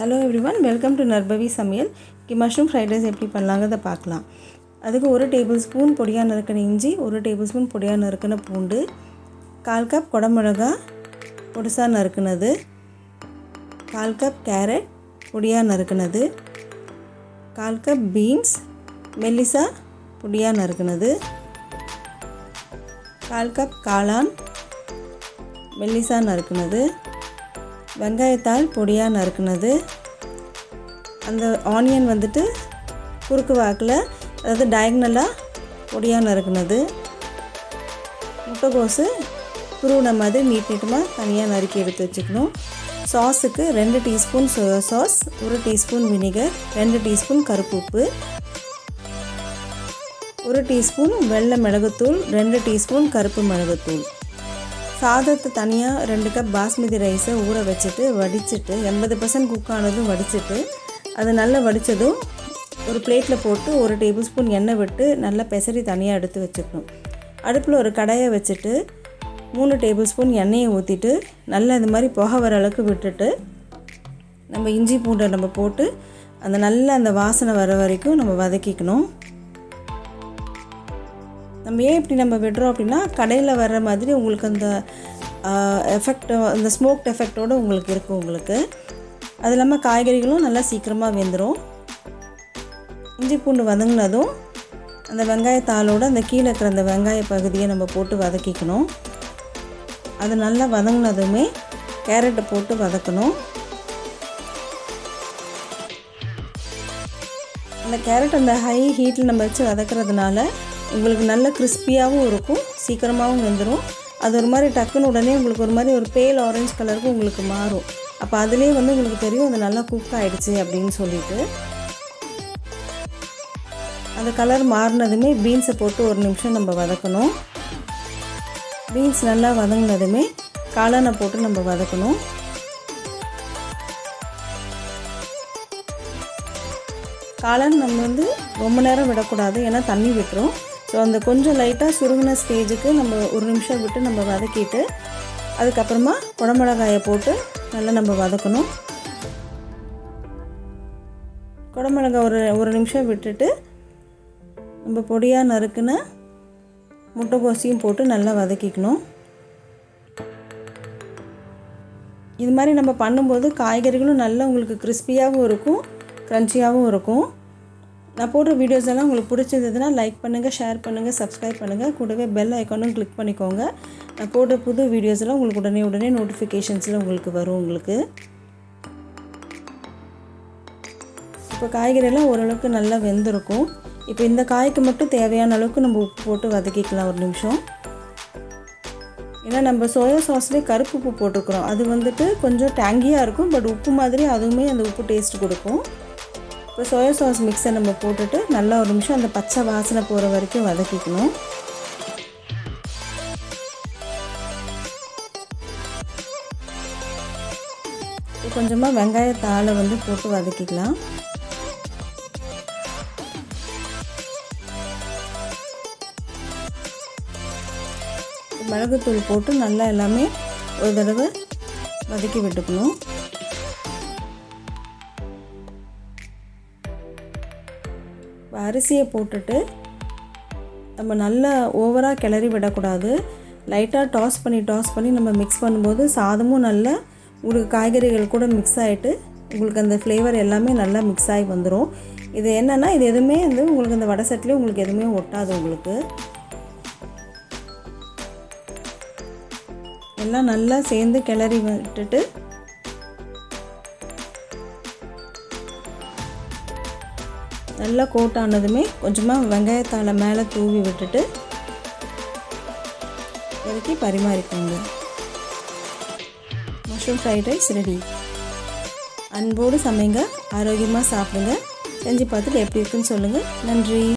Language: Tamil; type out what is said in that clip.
ஹலோ எவ்ரிவன், வெல்கம் டு நர்பவி சமையல். மஷ்ரூம் ஃப்ரைட் ரைஸ் எப்படி பண்ணலாங்கிறத பார்க்கலாம். அதுக்கு 1 டேபிள் ஸ்பூன் பொடியாக நறுக்கின இஞ்சி, 1 டேபிள் ஸ்பூன் பொடியாக நறுக்கின பூண்டு, 1/4 கப் குடமிளகா பொடிசாக நறுக்கினது, 1/4 கப் கேரட் பொடியாக நறுக்கினது, 1/4 கப் பீன்ஸ் மெல்லிசா பொடியாக நறுக்கினது, 1/4 கப் காளான் மெல்லிசா நறுக்கினது, வெங்காயத்தாள் பொடியாக நறுக்கினது, அந்த ஆனியன் வந்துட்டு குறுக்கு வாக்கில் அதாவது டயக்னலாக பொடியாக நறுக்கினது, முட்டைக்கோசு துருவின மாதிரி நீட்டமாக தனியாக நறுக்கி எடுத்து வச்சுக்கணும். சாஸுக்கு 2 teaspoon soya sauce, 1 teaspoon vinegar, 2 teaspoon கருப்பு உப்பு, 1 டீஸ்பூன் வெள்ளை மிளகுத்தூள், 2 டீஸ்பூன் கருப்பு மிளகுத்தூள். சாதத்தை தனியாக 2 கப் பாஸ்மதி ரைஸை ஊற வச்சுட்டு வடிச்சிட்டு 80% குக் ஆனதும் வடிச்சிட்டு அது நல்லா வடித்ததும் ஒரு பிளேட்டில் போட்டு 1 டேபிள் ஸ்பூன் எண்ணெய் விட்டு நல்லா பெசரி தனியாக எடுத்து வச்சுக்கணும். அடுப்பில் ஒரு கடாயை வச்சுட்டு 3 டேபிள் ஸ்பூன் எண்ணெயை ஊற்றிட்டு நல்லா இது மாதிரி புகை வர அளவுக்கு விட்டுட்டு நம்ம இஞ்சி பூண்டை நம்ம போட்டு அந்த வாசனை வர வரைக்கும் நம்ம வதக்கிக்கணும். நம்ம ஏன் இப்படி நம்ம விடுறோம் அப்படின்னா, கடையில் வர்ற மாதிரி உங்களுக்கு அந்த எஃபெக்ட், அந்த ஸ்மோக்ட் எஃபெக்டோடு உங்களுக்கு இருக்கும். உங்களுக்கு அது இல்லாமல் காய்கறிகளும் நல்லா சீக்கிரமாக வெந்துடும். இஞ்சி பூண்டு வதங்கினதும் அந்த வெங்காயத்தாளோடு அந்த கீழே இருக்கிற அந்த வெங்காய பகுதியை நம்ம போட்டு வதக்கிக்கணும். அது நல்லா வதங்கினதுமே கேரட்டை போட்டு வதக்கணும். அந்த கேரட் அந்த ஹை ஹீட்டில் நம்ம வச்சு வதக்கிறதுனால உங்களுக்கு நல்ல கிறிஸ்பியாகவும் இருக்கும், சீக்கிரமாகவும் வெந்துடும். அது ஒரு மாதிரி டக்குன்னு உடனே உங்களுக்கு ஒரு மாதிரி ஒரு பேல் ஆரஞ்சு கலருக்கு உங்களுக்கு மாறும். அப்போ அதுலேயே உங்களுக்கு தெரியும் அது நல்லா குக் ஆகிடுச்சு அப்படின்னு சொல்லிட்டு. அந்த கலர் மாறினதுமே பீன்ஸை போட்டு 1 நிமிஷம் நம்ம வதக்கணும். பீன்ஸ் நல்லா வதங்கினதுமே காளானை போட்டு நம்ம வதக்கணும். காளான் நம்ம ரொம்ப நேரம் விடக்கூடாது, ஏன்னா தண்ணி விட்டுரும். ஸோ அந்த கொஞ்சம் லைட்டாக சுருங்கின ஸ்டேஜுக்கு நம்ம 1 நிமிஷம் விட்டு நம்ம வதக்கிட்டு அதுக்கப்புறமா குடமிளகாயை போட்டு நல்லா நம்ம வதக்கணும். குடமிளகாய் ஒரு நிமிஷம் விட்டுட்டு நம்ம பொடியாக நறுக்குன முட்டைக்கோசையும் போட்டு நல்லா வதக்கிக்கணும். இது மாதிரி நம்ம பண்ணும்போது காய்கறிகளும் நல்லா உங்களுக்கு கிறிஸ்பியாகவும் இருக்கும், க்ரன்ச்சியாகவும் இருக்கும். நான் போடுற வீடியோஸ் எல்லாம் உங்களுக்கு பிடிச்சிருந்ததுன்னா லைக் பண்ணுங்கள், ஷேர் பண்ணுங்கள், சப்ஸ்கிரைப் பண்ணுங்கள். கூடவே பெல் ஐக்கானும் கிளிக் பண்ணிக்கோங்க. நான் போடுற புது வீடியோஸ் எல்லாம் உங்களுக்கு உடனே நோட்டிஃபிகேஷன்ஸில் உங்களுக்கு வரும். உங்களுக்கு இப்போ காய்கறியெல்லாம் ஓரளவுக்கு நல்லா வெந்திருக்கும். இப்போ இந்த காய்க்கு மட்டும் தேவையான அளவுக்கு நம்ம உப்பு போட்டு வதக்கிக்கலாம் 1 நிமிஷம். ஏன்னா நம்ம சோயா சாஸ்லேயே கருப்பு உப்பு போட்டுக்கிறோம். அது கொஞ்சம் டேங்கியாக இருக்கும், பட் உப்பு மாதிரி அதுவுமே அந்த உப்பு டேஸ்ட் கொடுக்கும். இப்போ சோயா சாஸ் மிக்ஸை நம்ம போட்டுட்டு நல்லா 1 நிமிஷம் அந்த பச்சை வாசனை போகிற வரைக்கும் வதக்கிக்கணும். கொஞ்சமாக வெங்காயத்தாளை போட்டு வதக்கிக்கலாம். மிளகுத்தூள் போட்டு நல்லா எல்லாமே ஒரு தடவை வதக்கி விட்டுக்கணும். அரிசியை போட்டுட்டு நம்ம நல்லா ஓவராக கிளறி விடக்கூடாது. லைட்டாக டாஸ் பண்ணி நம்ம மிக்ஸ் பண்ணும்போது சாதமும் நல்லா உங்களுக்கு காய்கறிகள் கூட மிக்ஸ் ஆகிட்டு உங்களுக்கு அந்த ஃப்ளேவர் எல்லாமே நல்லா மிக்ஸ் ஆகி வந்துடும். இது என்னென்னா, இது எதுவுமே உங்களுக்கு இந்த வடை சட்டிலே உங்களுக்கு எதுவுமே ஒட்டாது. உங்களுக்கு எல்லாம் நல்லா சேர்ந்து கிளறி விட்டுட்டு நல்லா கோட் ஆனதுமே கொஞ்சமாக வெங்காயத்தாளை மேலே தூவி விட்டுட்டு இறக்கி பரிமாறிக்கோங்க. Mushroom fried rice ready. அன்போடு சமைங்க, ஆரோக்கியமாக சாப்பிடுங்க. செஞ்சு பார்த்துட்டு எப்படி இருக்குன்னு சொல்லுங்கள். நன்றி.